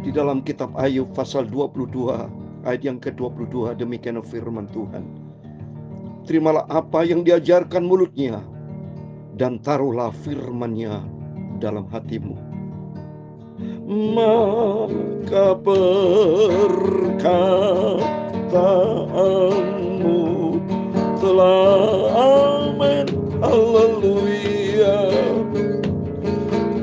Di dalam kitab Ayub pasal 22 ayat yang ke-22, demikian firman Tuhan. Terimalah apa yang diajarkan mulutnya, dan taruhlah firman-Nya dalam hatimu. Maka perkataanmu telah amin, haleluya.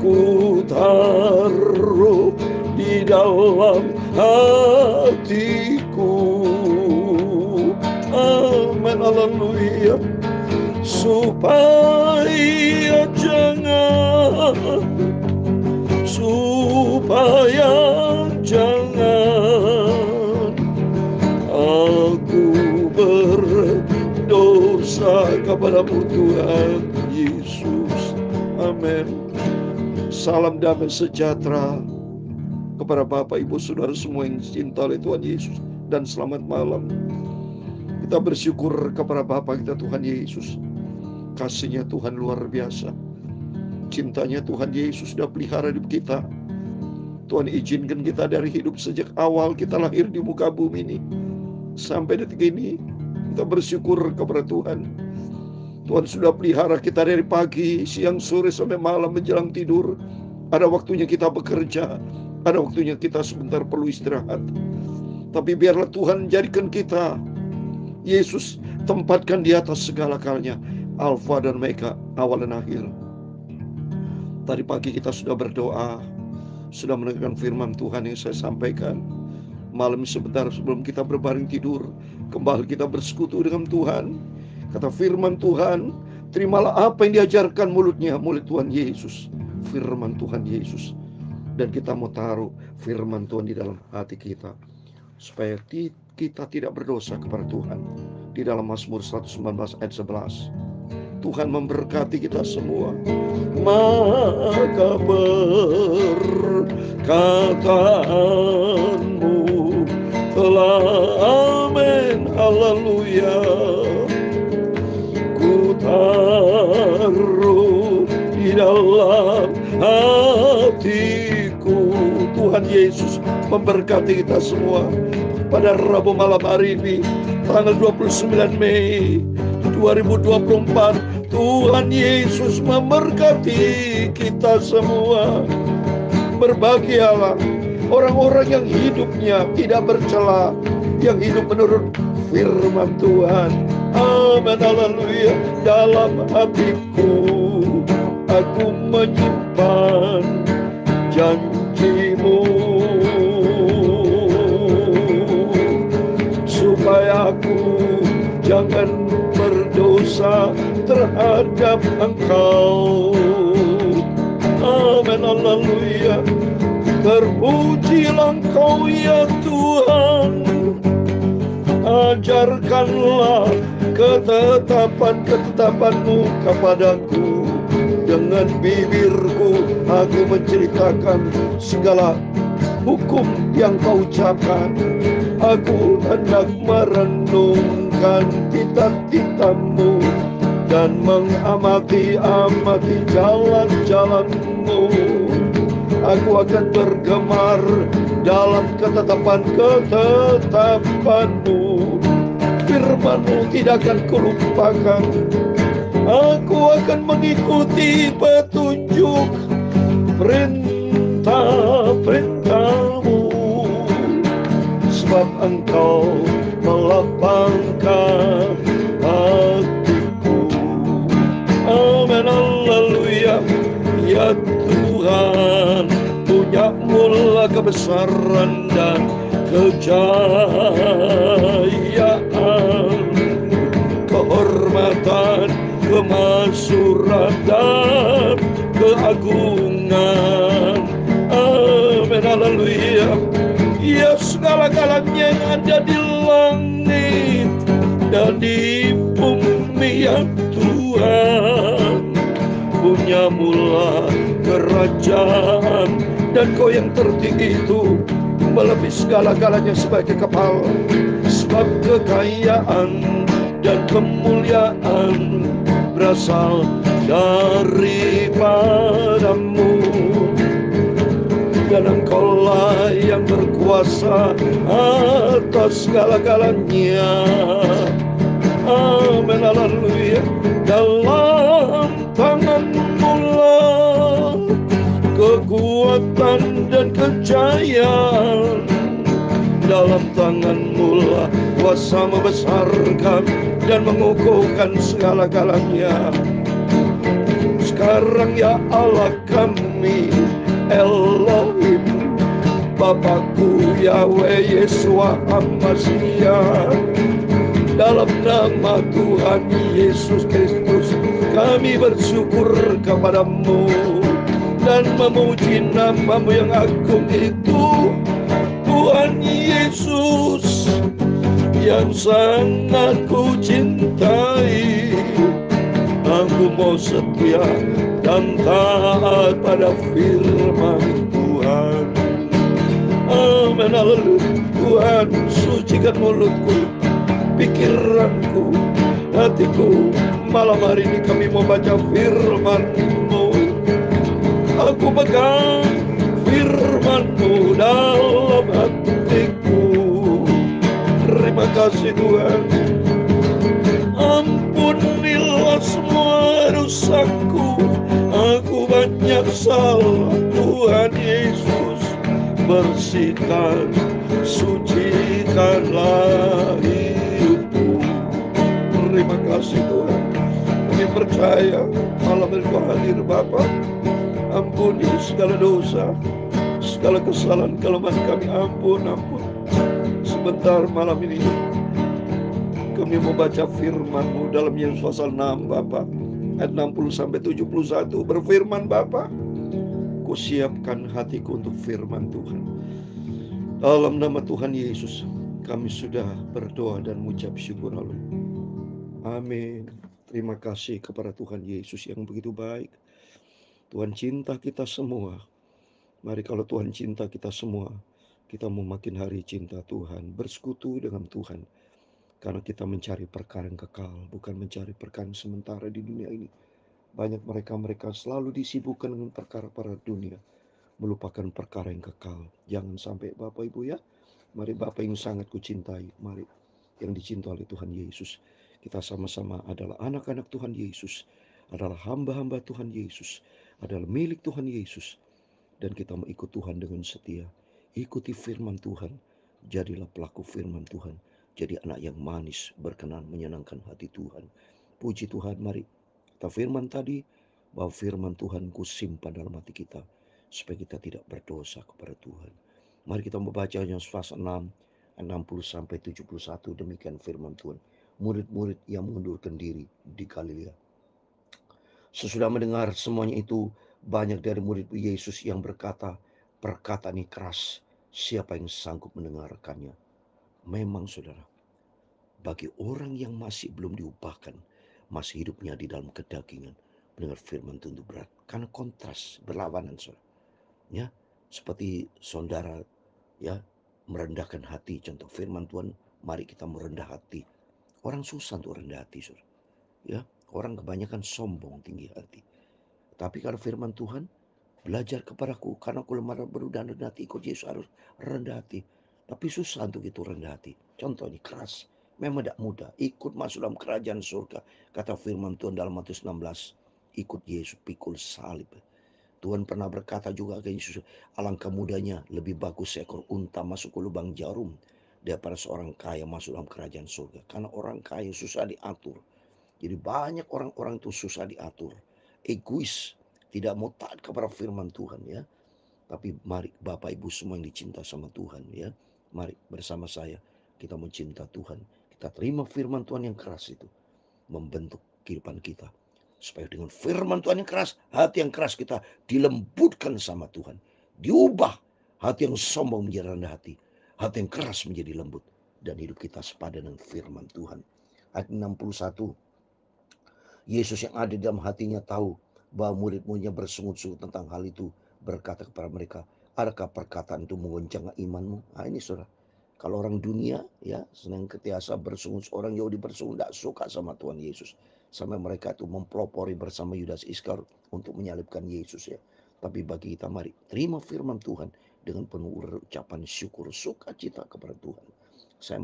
Ku taruh di dalam hatiku, amin, haleluya. Supaya jangan aku berdosa kepadamu Tuhan Yesus. Amin. Salam damai sejahtera kepada Bapak, Ibu, Saudara semua yang cinta oleh Tuhan Yesus, dan selamat malam. Kita bersyukur kepada Bapa kita Tuhan Yesus. Kasih-Nya Tuhan luar biasa. Cintanya Tuhan Yesus sudah pelihara hidup kita. Tuhan izinkan kita dari hidup sejak awal kita lahir di muka bumi ini sampai detik ini. Kita bersyukur kepada Tuhan. Tuhan sudah pelihara kita dari pagi, siang, sore, sampai malam menjelang tidur. Ada waktunya kita bekerja, ada waktunya kita sebentar perlu istirahat. Tapi biarlah Tuhan jadikan kita, Yesus tempatkan di atas segala galanya, Alfa dan Omega, awal dan akhir. Tadi pagi kita sudah berdoa, sudah mendengarkan firman Tuhan yang saya sampaikan. Malam sebentar sebelum kita berbaring tidur, kembali kita bersekutu dengan Tuhan. Kata firman Tuhan, terimalah apa yang diajarkan mulutnya, mulut Tuhan Yesus, firman Tuhan Yesus. Dan kita mau taruh firman Tuhan di dalam hati kita, supaya kita tidak berdosa kepada Tuhan. Di dalam Mazmur 119 ayat 11, Tuhan memberkati kita semua. Maka perkataanmu telah amin, haleluya. Ku taruh di dalam hatiku. Tuhan Yesus memberkati kita semua pada Rabu malam hari ini, tanggal 29 Mei 2024. Tuhan Yesus memberkati kita semua. Berbahagialah orang-orang yang hidupnya tidak bercela, yang hidup menurut firman Tuhan. Amin, haleluya. Dalam hatiku aku menyimpan janjimu, supaya aku jangan berdosa terhadap Engkau. Amin, haleluya. Terpujilah Engkau ya Tuhan. Ajarkanlah ketetapan-ketetapan-Mu kepadaku. Dengan bibirku aku menceritakan segala hukum yang Kau ucapkan. Aku hendak merenungkan titah-titah-Mu dan mengamati jalan-jalan-Mu. Aku akan bergemar dalam ketetapan-ketetapan-Mu. Firman-Mu tidak akan kulupakan. Aku akan mengikuti petunjuk perintah-perintah-Mu, sebab Engkau melapangkan hatiku. Amin, haleluya. Ya Tuhan, punya-Mu lah kebesaran dan kejayaan, kehormatan, kemasyhuran dan keagungan. Amin, haleluya. Ya segala-galanya yang ada di langit dan di bumi ya Tuhan, punya-Mu lah kerajaan, dan Kau yang tertinggi itu melebihi segala-galanya sebagai kepala. Sebab kekayaan dan kemuliaan berasal daripada-Mu, dan Engkau lah yang kuasa atas segala-galanya. Amin, haleluya. Dalam tangan-Mu lah kekuatan dan kejayaan. Dalam tangan-Mu lah kuasa membesarkan dan mengukuhkan segala-galanya. Sekarang ya Allah kami, Elohim, Bapakku Yahweh Yeshua HaMashiach, dalam nama Tuhan Yesus Kristus kami bersyukur kepada-Mu dan memuji nama-Mu yang agung itu, Tuhan Yesus, yang sangat ku cintai. Aku mau setia dan taat pada firman Tuhan. Amin, haleluya. Tuhan, sucikan mulutku, pikiranku, hatiku. Malam hari ini kami mau baca firman-Mu. Aku pegang firman-Mu dalam hatiku. Terima kasih Tuhan. Ampunilah semua dosaku, aku banyak salah Tuhan Yesus. Bersihkan, sucikanlah hidupku. Terima kasih Tuhan. Kami percaya malam ini Kau hadir Bapa. Ampuni segala dosa, segala kesalahan kelemahan kami. Ampun. Sebentar malam ini kami mau baca firman-Mu dalam Yesus pasal 6 Bapa, ayat 60-71. Berfirman Bapa, Ku siapkan hatiku untuk firman Tuhan. Dalam nama Tuhan Yesus kami sudah berdoa dan mengucap syukur. Amin. Terima kasih kepada Tuhan Yesus yang begitu baik. Tuhan cinta kita semua. Mari kalau Tuhan cinta kita semua, kita mau makin hari cinta Tuhan, bersekutu dengan Tuhan. Karena kita mencari perkara yang kekal, bukan mencari perkara yang sementara di dunia ini. Banyak mereka selalu disibukkan dengan perkara-perkara dunia, melupakan perkara yang kekal. Jangan sampai Bapak Ibu ya. Mari Bapak yang sangat kucintai, mari yang dicintai oleh Tuhan Yesus. Kita sama-sama adalah anak-anak Tuhan Yesus, adalah hamba-hamba Tuhan Yesus, adalah milik Tuhan Yesus. Dan kita mau ikut Tuhan dengan setia. Ikuti firman Tuhan, jadilah pelaku firman Tuhan. Jadi anak yang manis, berkenan, menyenangkan hati Tuhan. Puji Tuhan, mari kita firman tadi, bahwa firman Tuhan ku simpan dalam hati kita, supaya kita tidak berdosa kepada Tuhan. Mari kita membacanya pasal 6, 60-71, demikian firman Tuhan. Murid-murid yang mengundurkan diri di Galilea. Sesudah mendengar semuanya itu, banyak dari murid Yesus yang berkata, perkataan ini keras, siapa yang sanggup mendengarkannya? Memang saudara, bagi orang yang masih belum diubahkan, masih hidupnya di dalam kedagingan, mendengar firman Tuhan itu berat. Karena kontras, berlawanan saudara. Ya, seperti saudara ya merendahkan hati, contoh firman Tuhan, mari kita merendah hati. Orang susah untuk rendah hati saudara. Ya, orang kebanyakan sombong, tinggi hati. Tapi kalau firman Tuhan, belajar kepadaku karena aku lemah dan berudang rendah hati, ikut Yesus harus rendah hati. Tapi susah untuk itu rendah hati. Contoh ini keras, memang tidak mudah. Ikut masuk dalam kerajaan surga. Kata firman Tuhan dalam Matius 16, ikut Yesus pikul salib. Tuhan pernah berkata juga ke Yesus, alangkah mudahnya lebih bagus seekor unta masuk ke lubang jarum daripada seorang kaya masuk dalam kerajaan surga. Karena orang kaya susah diatur. Jadi banyak orang-orang itu susah diatur. Egois, tidak mau taat kepada firman Tuhan ya. Tapi mari Bapak Ibu semua yang dicinta sama Tuhan ya. Mari bersama saya kita mencinta Tuhan. Kita terima firman Tuhan yang keras itu. Membentuk kehidupan kita. Supaya dengan firman Tuhan yang keras, hati yang keras kita dilembutkan sama Tuhan. Diubah hati yang sombong menjadi rendah hati. Hati yang keras menjadi lembut. Dan hidup kita sepadan dengan firman Tuhan. Ayat 61. Yesus yang ada di dalam hatinya tahu bahwa murid-muridnya bersungut-sungut tentang hal itu, berkata kepada mereka, adakah perkataan itu menggoncang imanmu? Nah ini saudara, kalau orang dunia ya senang ketiasa bersungut, orang Yahudi bersungut, tidak suka sama Tuhan Yesus, sampai mereka itu mempelopori bersama Yudas Iskariot untuk menyalibkan Yesus ya. Tapi bagi kita mari terima firman Tuhan dengan penuh ucapan syukur, sukacita kepada Tuhan. Saya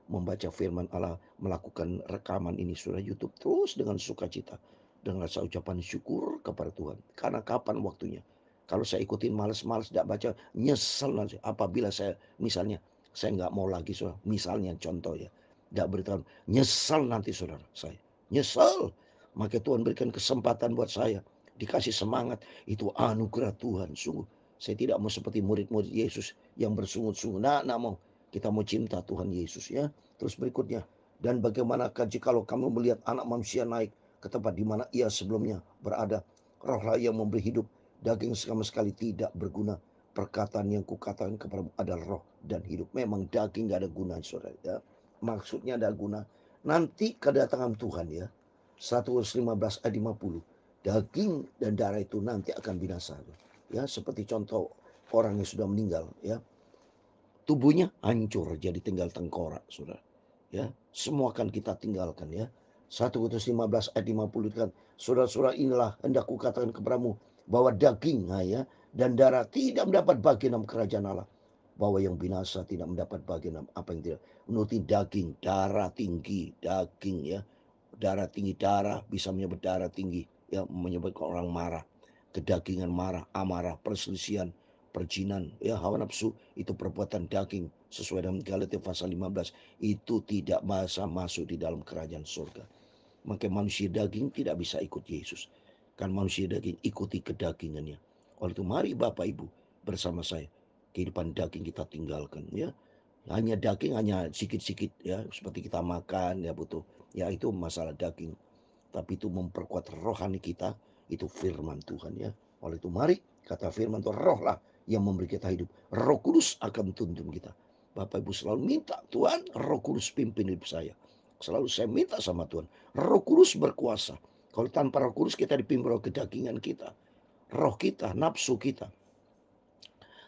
membaca firman Allah, melakukan rekaman ini surah YouTube terus dengan sukacita, dengan rasa ucapan syukur kepada Tuhan. Karena kapan waktunya? Kalau saya ikutin males-males tidak baca, nyesel nanti. Apabila saya misalnya saya nggak mau lagi, saudara. Misalnya contoh ya, tidak beritahu, nyesel nanti saudara saya. Nyesel. Maka Tuhan berikan kesempatan buat saya, dikasih semangat. Itu anugerah Tuhan. Sungguh saya tidak mau seperti murid-murid Yesus yang bersungut-sungut. Nah mau kita mau cinta Tuhan Yesus ya. Terus berikutnya, dan bagaimanakah jikalau kamu melihat anak manusia naik ke tempat di mana ia sebelumnya berada. Rohlah yang memberi hidup, daging sama sekali tidak berguna. Perkataan yang kukatakan kepadamu adalah roh dan hidup. Memang daging gak ada guna, saudara ya. Maksudnya ada guna nanti kedatangan Tuhan ya. 1 Korintus 15 ayat 50. Daging dan darah itu nanti akan binasa. Ya, seperti contoh orang yang sudah meninggal ya. Tubuhnya hancur jadi tinggal tengkorak, Saudara. Ya, semua akan kita tinggalkan ya. 1 Korintus 15 ayat 50 kan, saudara-saudara inilah hendak kukatakan kepadamu bahwa daging ya dan darah tidak mendapat bagian dalam kerajaan Allah. Bahwa yang binasa tidak mendapat bagian dalam apa yang tidak menuruti daging, darah tinggi, daging ya. Darah tinggi, darah bisa menyebabkan darah tinggi ya, menyebabkan orang marah, kedagingan marah, amarah, perselisihan, perjinan ya, hawa nafsu itu perbuatan daging sesuai dengan Galatia pasal 15, itu tidak bisa masuk di dalam kerajaan surga. Maka manusia daging tidak bisa ikut Yesus, kan manusia daging ikuti kedagingannya. Oleh itu mari Bapak Ibu bersama saya, kehidupan daging kita tinggalkan ya. Hanya daging, hanya sedikit-sedikit ya, seperti kita makan ya butuh ya, itu masalah daging. Tapi itu memperkuat rohani kita, itu firman Tuhan ya. Oleh itu mari, kata firman Tuhan, rohlah yang memberi kita hidup. Roh Kudus akan tuntun kita. Bapak Ibu selalu minta, Tuhan Roh Kudus pimpin hidup saya. Selalu saya minta sama Tuhan, Roh Kudus berkuasa. Kalau tanpa Roh Kudus kita dipimpin oleh kedagingan kita, roh kita, nafsu kita.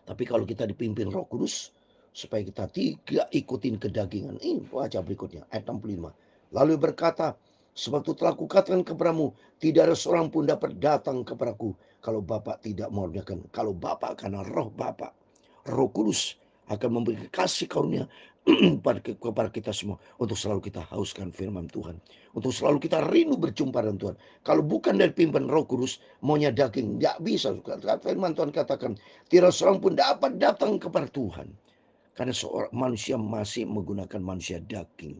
Tapi kalau kita dipimpin Roh Kudus, supaya kita tidak ikutin kedagingan. Ini baca berikutnya ayat 65. Lalu berkata, sebab itu telah kukatakan kepadamu, tidak ada seorang pun dapat datang kepadaku kalau Bapa tidak mengadakan. Kalau Bapa, karena roh Bapa, Roh Kudus akan memberi kasih karunia kepada kita semua untuk selalu kita hauskan firman Tuhan, untuk selalu kita rindu berjumpa dengan Tuhan. Kalau bukan dari pimpin Roh Kudus, maunya daging, tidak bisa. Firman Tuhan katakan, tidak seorang pun dapat datang kepada Tuhan, karena seorang manusia masih menggunakan manusia daging.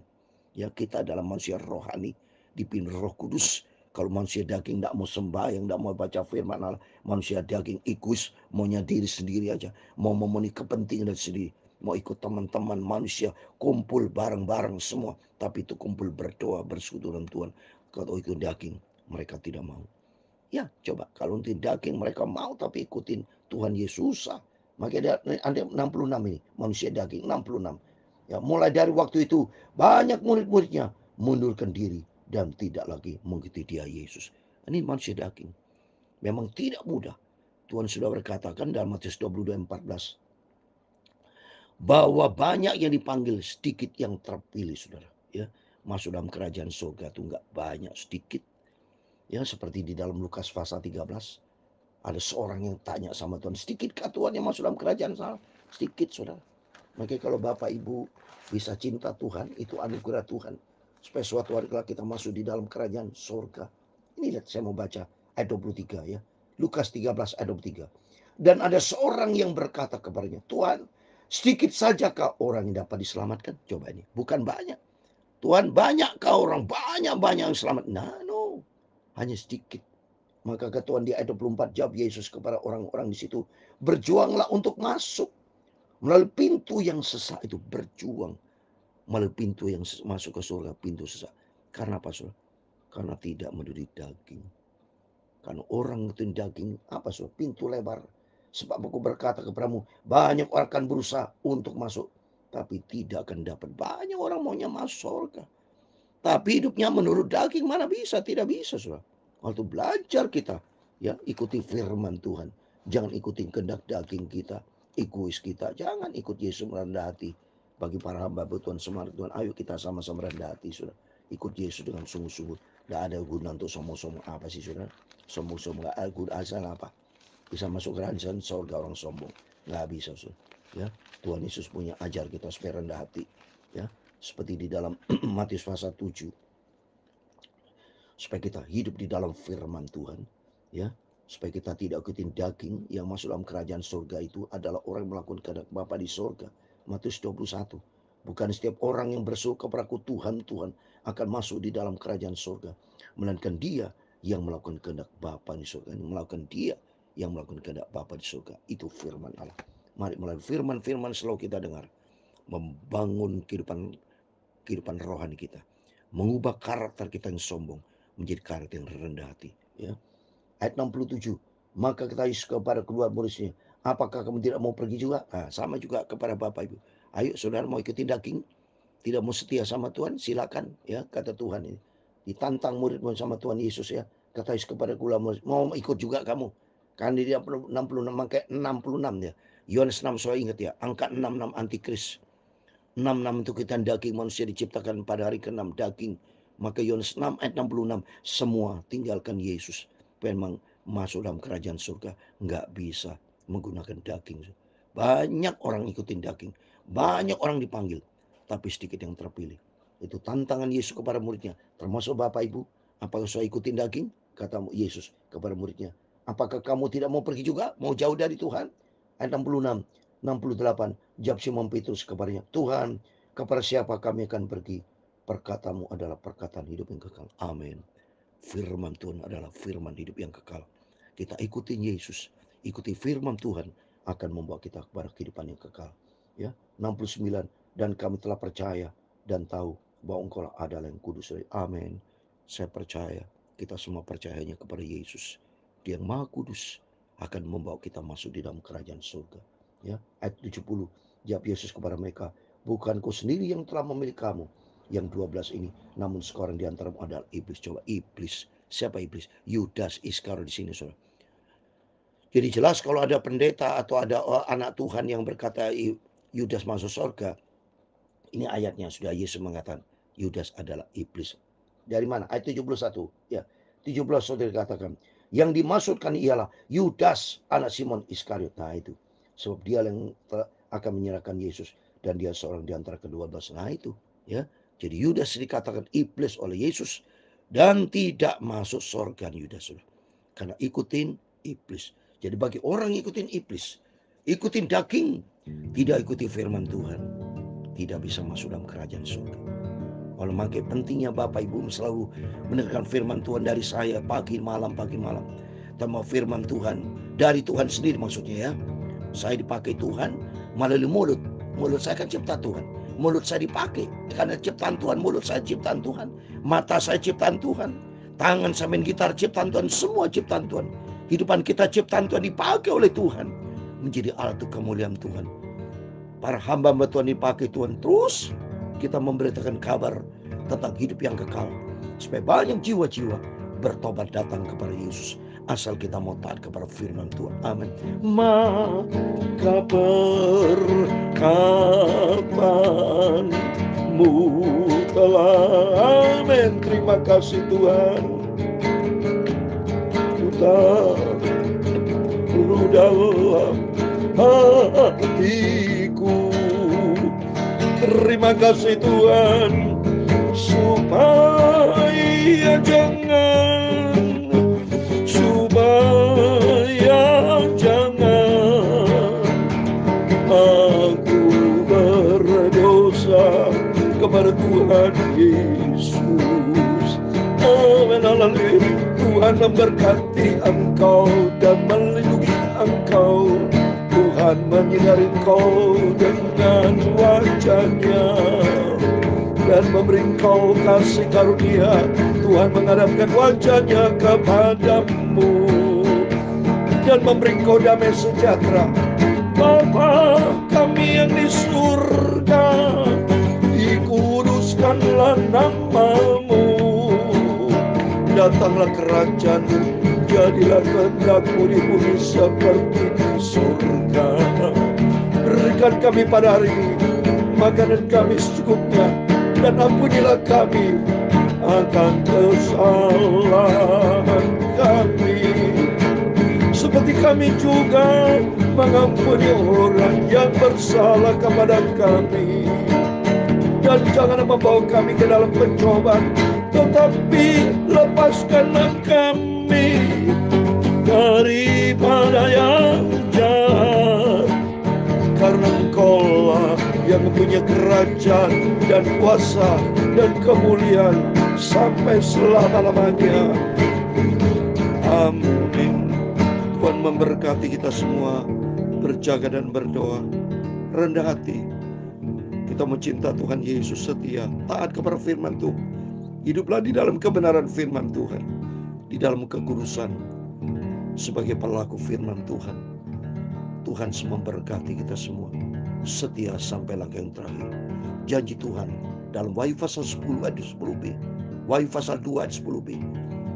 Ya, kita adalah manusia rohani dipimpin Roh Kudus. Kalau manusia daging tidak mau sembahyang, tidak mau baca firman Allah, manusia daging egois, maunya diri sendiri aja, mau memenuhi kepentingan dari sendiri, mau ikut teman-teman manusia, kumpul bareng-bareng semua, tapi itu kumpul berdoa, bersekutu dengan Tuhan. Kalau itu daging, mereka tidak mau. Ya, coba kalau untuk daging mereka mau tapi ikutin Tuhan Yesus. Maka ada 66 ini, manusia daging 66. Ya, mulai dari waktu itu banyak murid-muridnya mundurkan diri dan tidak lagi mengikuti dia Yesus. Ini manusia daging. Memang tidak mudah. Tuhan sudah berkatakan dalam Matius 22:14 bahwa banyak yang dipanggil, sedikit yang terpilih, saudara. Ya, masuk dalam kerajaan surga itu enggak banyak, sedikit. Ya, seperti di dalam Lukas pasal 13. Ada seorang yang tanya sama Tuhan, sedikitkah Tuhan yang masuk dalam kerajaan sana? Sedikit, saudara. Makanya kalau Bapak Ibu bisa cinta Tuhan, itu anugerah Tuhan. Supaya suatu hari kalau kita masuk di dalam kerajaan surga. Ini lihat, saya mau baca ayat 23 ya. Lukas 13 ayat 23. Dan ada seorang yang berkata kepadanya, Tuhan, sedikit sajakah orang yang dapat diselamatkan? Coba ini, bukan banyak. Tuhan, banyakkah orang? Banyak-banyak yang selamat. Nah, no. Hanya sedikit. Maka kata Tuhan di ayat 24, jawab Yesus kepada orang-orang di situ, berjuanglah untuk masuk melalui pintu yang sesak itu, berjuang melalui pintu yang masuk ke surga, pintu sesak. Karena apa, saudara? Karena tidak menurut daging. Karena orang itu daging, apa, saudara? Pintu lebar. Sebab aku berkata kepadamu, banyak orang akan berusaha untuk masuk, tapi tidak akan dapat. Banyak orang maunya masuk surga, tapi hidupnya menurut daging, mana bisa, tidak bisa, saudara. Waktu belajar kita, ya, ikuti firman Tuhan. Jangan ikuti kehendak daging kita, egois kita. Jangan ikut Yesus merendah hati. Bagi para hamba Tuhan, semangat Tuhan, ayo kita sama-sama rendah hati, saudara. Ikut Yesus dengan sungguh-sungguh. Tidak ada guna untuk sombong-sombong apa sih, saudara? Sombong-sombong, gak ada guna asal apa. bisa masuk kerajaan surga orang sombong. Nggak bisa, saudara. Ya, Tuhan Yesus punya ajar kita supaya rendah hati. Ya, seperti di dalam Matius pasal 7. Supaya kita hidup di dalam firman Tuhan. Ya, supaya kita tidak ikutin daging. Yang masuk dalam kerajaan surga itu adalah orang yang melakukan kehendak Bapa di surga. Matius 21. Bukan setiap orang yang berseru kepadaku Tuhan, Tuhan akan masuk di dalam kerajaan surga. Melainkan dia yang melakukan kehendak Bapa di surga. Yang melakukan kehendak Bapa di surga. Itu firman Allah. Mari melalui firman-firman selalu kita dengar. Membangun kehidupan rohani kita. Mengubah karakter kita yang sombong menjadi karakter yang rendah hati. Ya. Ayat 67. Maka kata Yesus kepada kedua muridnya, apakah kamu tidak mau pergi juga? Nah, sama juga kepada Bapak Ibu. Ayo saudara mau ikuti daging, tidak mau setia sama Tuhan, silakan, ya, kata Tuhan ini. Ditantang murid-murid sama Tuhan Yesus, ya. Kata Yesus kepada kedua murid, mau ikut juga kamu? Kan di 66, makanya 66 ya. Yohanes 6, saya ingat ya, angka 66 antikris. 66 itu kita daging, manusia diciptakan pada hari ke-6 daging. Maka Yohanes 6 ayat 66, semua tinggalkan Yesus. Memang masuk dalam kerajaan surga nggak bisa menggunakan daging. Banyak orang ikutin daging, banyak orang dipanggil, tapi sedikit yang terpilih. Itu tantangan Yesus kepada muridnya, termasuk Bapak Ibu. Apakah saya ikutin daging? Kata Yesus kepada muridnya. Apakah kamu tidak mau pergi juga? Mau jauh dari Tuhan? Ayat 66, 68. Jawab Simon Petrus kepadanya, Tuhan, kepada siapa kami akan pergi? Perkatamu adalah perkataan hidup yang kekal. Amin. Firman Tuhan adalah firman hidup yang kekal. Kita ikutin Yesus, ikuti firman Tuhan akan membawa kita kepada kehidupan yang kekal. Ya, 69. Dan kami telah percaya dan tahu bahwa Engkau adalah yang kudus. Amin. Saya percaya, kita semua percayanya kepada Yesus. Dia yang Maha Kudus akan membawa kita masuk di dalam kerajaan surga. Ya, ayat 70. Jawab Yesus kepada mereka, bukan kau sendiri yang telah memilih kamu, yang 12 ini, namun seorang di antaramu adalah iblis. Coba iblis. Siapa iblis? Yudas Iskariot di sini, saudara. Jadi jelas kalau ada pendeta atau ada anak Tuhan yang berkata Yudas masuk surga, ini ayatnya sudah Yesus mengatakan Yudas adalah iblis. Dari mana? Ayat 71. Ya, 17 saudara katakan, yang dimaksudkan ialah Yudas anak Simon Iskariot. Nah itu. Sebab dia yang akan menyerahkan Yesus dan dia seorang di antara ke-12. Nah itu, ya. Jadi Yudas dikatakan iblis oleh Yesus dan tidak masuk surga Yudas. Karena ikutin iblis. Jadi bagi orang ikutin iblis, ikutin daging, tidak ikuti firman Tuhan, tidak bisa masuk dalam kerajaan surga. Oleh maka pentingnya Bapak Ibu selalu mendengarkan firman Tuhan dari saya pagi malam. Tambah firman Tuhan dari Tuhan sendiri maksudnya, ya. Saya dipakai Tuhan melalui mulut. Mulut saya kan ciptaan Tuhan. Mulut saya dipakai karena ciptaan Tuhan. Mulut saya ciptaan Tuhan. Mata saya ciptaan Tuhan. Tangan saya main gitar ciptaan Tuhan. Semua ciptaan Tuhan. Hidupan kita ciptaan Tuhan, dipakai oleh Tuhan menjadi alat kemuliaan Tuhan. Para hamba Tuhan dipakai Tuhan. Terus kita memberitakan kabar tentang hidup yang kekal, supaya banyak jiwa-jiwa bertobat datang kepada Yesus, asal kita mau taat kepada firman Tuhan. Amin. Maka berkataanmu telah, amin. Terima kasih Tuhan. Dalam hatiku, terima kasih Tuhan, supaya jangan aku berdosa kepada Tuhan Yesus. Amin. Haleluya. Tuhan memberkati engkau dan melindungi engkau. Tuhan menyinari engkau dengan wajah-Nya dan memberi engkau kasih karunia. Tuhan menghadapkan wajah-Nya kepadamu dan memberi engkau damai sejahtera. Bapa kami yang di surga, dikuduskanlah nama-Mu. Datanglah kerajaan-Mu, jadilah kehendak-Mu di bumi seperti di surga. Berikan kami pada hari ini makanan kami secukupnya, dan ampunilah kami akan kesalahan kami, seperti kami juga mengampuni orang yang bersalah kepada kami. Dan jangan membawa kami ke dalam pencobaan, tetapi lepaskanlah kami daripada yang jahat. Karena Engkaulah yang mempunyai kerajaan dan kuasa dan kemuliaan sampai selama-lamanya. Amin. Tuhan memberkati kita semua. Berjaga dan berdoa, rendah hati. Kita mencinta Tuhan Yesus, setia, taat kepada firman Tuhan. Hiduplah di dalam kebenaran firman Tuhan, di dalam kekudusan sebagai pelaku firman Tuhan. Tuhan memberkati kita semua, setia sampai langkah yang terakhir. Janji Tuhan dalam Wahyu pasal 10 ayat 10b, Wahyu pasal 2 ayat 10b,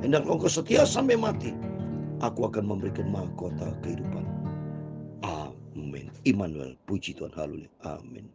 hendaklah engkau setia sampai mati, aku akan memberikan mahkota kehidupan. Amin. Immanuel, puji Tuhan, haleluya. Amin.